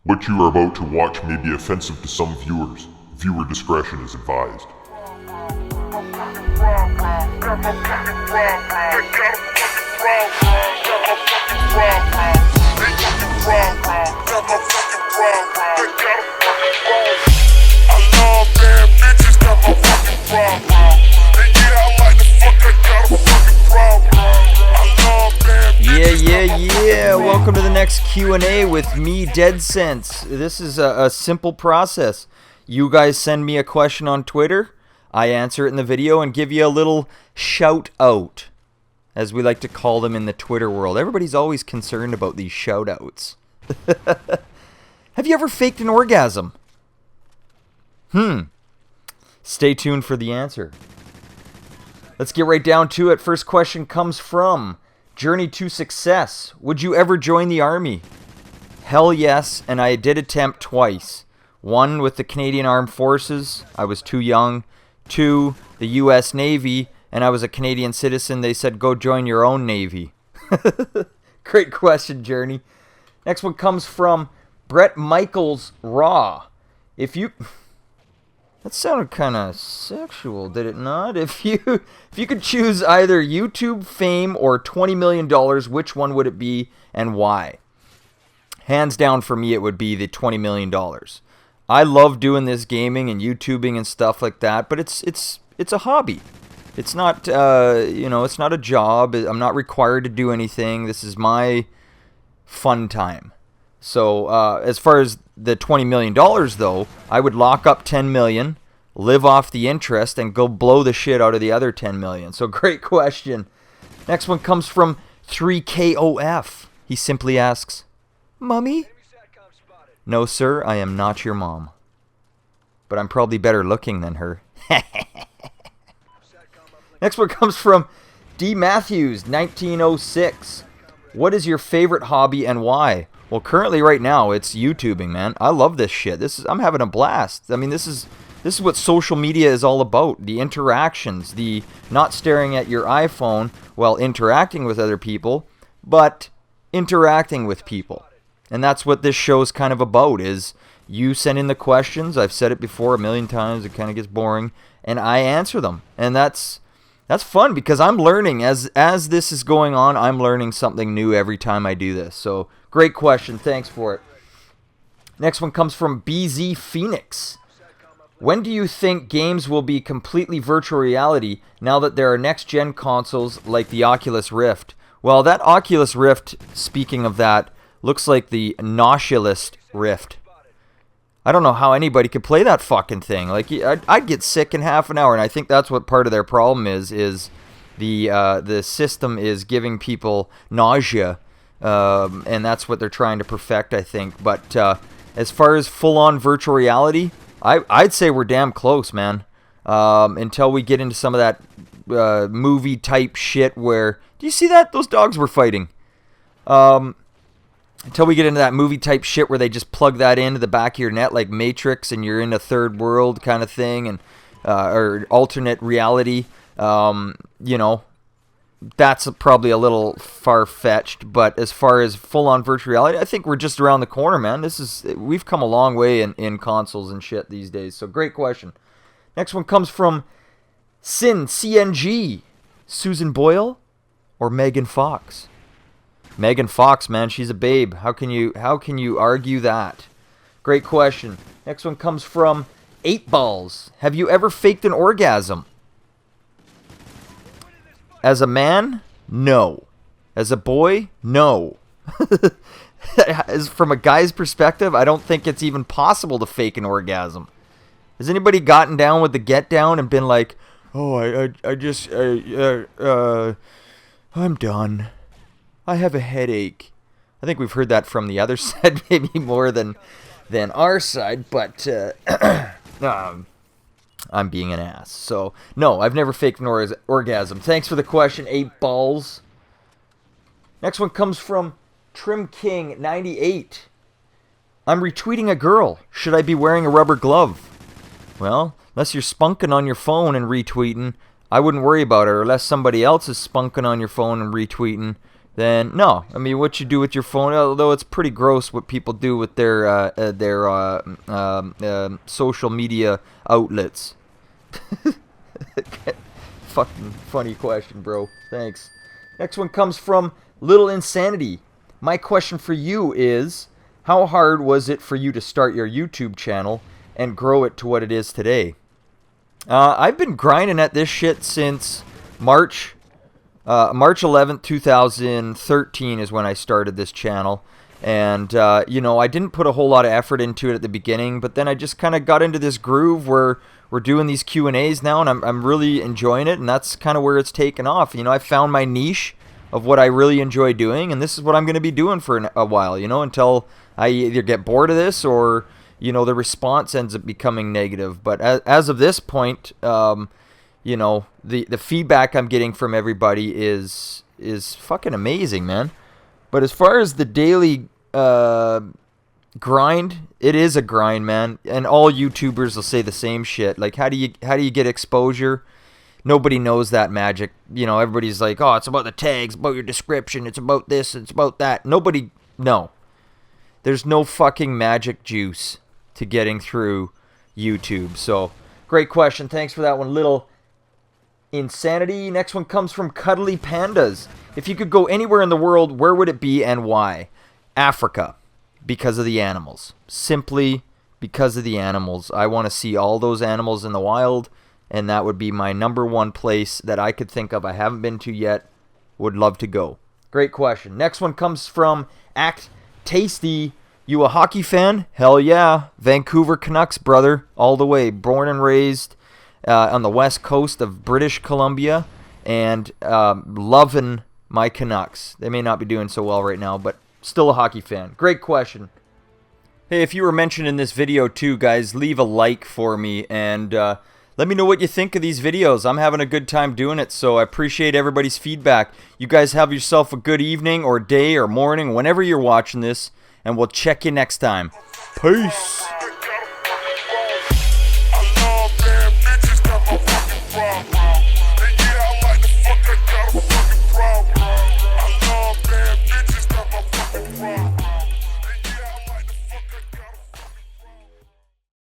What you are about to watch may be offensive to some viewers. Viewer discretion is advised. Yeah. Welcome to the next Q&A with me, Dead Sense. This is a simple process. You guys send me a question on Twitter. I answer it in the video and give you a little shout out, as we like to call them in the Twitter world. Everybody's always concerned about these shout outs. Have you ever faked an orgasm? Stay tuned for the answer. Let's get right down to it. First question comes from Journey to Success. Would you ever join the army? Hell yes, and I did attempt twice. One with the Canadian Armed Forces. I was too young. Two, the U.S. Navy, and I was a Canadian citizen. They said, go join your own Navy. Great question, Journey. Next one comes from Brett Michaels Raw. That sounded kind of sexual, did it not? If you could choose either YouTube fame or $20 million, which one would it be and why? Hands down for me, it would be the $20 million. I love doing this gaming and YouTubing and stuff like that, but it's a hobby. It's not it's not a job. I'm not required to do anything. This is my fun time. So as far as the $20 million though, I would lock up $10 million, live off the interest, and go blow the shit out of the other $10 million. So great question. Next one comes from 3KOF. He simply asks, Mummy? No, sir, I am not your mom. But I'm probably better looking than her. Next one comes from D. Matthews, 1906. What is your favorite hobby and why? Well, currently right now it's YouTubing, man. I love this shit. I'm having a blast. I mean, this is what social media is all about. The interactions, the not staring at your iPhone while interacting with other people, but interacting with people. And that's what this show is kind of about, is you send in the questions. I've said it before a million times. It kind of gets boring. And I answer them. And that's fun because I'm learning. As this is going on, I'm learning something new every time I do this. So, great question. Thanks for it. Next one comes from BZ Phoenix. When do you think games will be completely virtual reality now that there are next-gen consoles like the Oculus Rift? Well, that Oculus Rift, speaking of that, looks like the Nautilus Rift. I don't know how anybody could play that fucking thing. Like, I'd get sick in half an hour, and I think that's what part of their problem is the system is giving people nausea, and that's what they're trying to perfect, I think. But as far as full-on virtual reality, I'd say we're damn close, man. Until we get into some of that movie-type shit where... Do you see that? Those dogs were fighting. Until we get into that movie-type shit where they just plug that into the back of your net like Matrix and you're in a third world kind of thing, and or alternate reality. That's probably a little far-fetched, but as far as full-on virtual reality, I think we're just around the corner, man. We've come a long way in consoles and shit these days, so great question. Next one comes from CNG. Susan Boyle or Megan Fox? Megan Fox, man, she's a babe. How can you argue that? Great question. Next one comes from 8 Balls. Have you ever faked an orgasm? As a man, no. As a boy, no. As from a guy's perspective, I don't think it's even possible to fake an orgasm. Has anybody gotten down with the get down and been like, "Oh, I'm done. I have a headache." I think we've heard that from the other side, maybe more than our side, but I'm being an ass. So, no, I've never faked an orgasm. Thanks for the question, 8 Balls. Next one comes from Trim King 98. I'm retweeting a girl. Should I be wearing a rubber glove? Well, unless you're spunking on your phone and retweeting, I wouldn't worry about it. Or unless somebody else is spunking on your phone and retweeting, then no. I mean, what you do with your phone, although it's pretty gross what people do with their social media outlets. Fucking funny question, bro. Thanks. Next one comes from Little Insanity. My question for you is, how hard was it for you to start your YouTube channel and grow it to what it is today? I've been grinding at this shit since March 11th, 2013 is when I started this channel. And, you know, I didn't put a whole lot of effort into it at the beginning, but then I just kind of got into this groove where we're doing these Q&As now, and I'm really enjoying it, and that's kind of where it's taken off. You know, I found my niche of what I really enjoy doing, and this is what I'm going to be doing for a while, you know, until I either get bored of this or, you know, the response ends up becoming negative. But as of this point, you know, the feedback I'm getting from everybody is fucking amazing, man. But as far as the daily grind, it is a grind, man. And all YouTubers will say the same shit. Like, how do you get exposure? Nobody knows that magic. You know, everybody's like, oh, it's about the tags, about your description, it's about this, it's about that. No. There's no fucking magic juice to getting through YouTube. So, great question. Thanks for that one, Little Insanity. Next one comes from Cuddly Pandas. If you could go anywhere in the world, where would it be and why? Africa. Because of the animals. Simply because of the animals. I want to see all those animals in the wild, and that would be my number one place that I could think of I haven't been to yet. Would love to go. Great question. Next one comes from Act Tasty. You a hockey fan? Hell yeah. Vancouver Canucks, brother. All the way. Born and raised on the west coast of British Columbia, and loving my Canucks. They may not be doing so well right now, but still a hockey fan. Great question. Hey, if you were mentioned in this video too, guys, leave a like for me, and let me know what you think of these videos. I'm having a good time doing it, so I appreciate everybody's feedback. You guys have yourself a good evening or day or morning, whenever you're watching this, and we'll check you next time. Peace.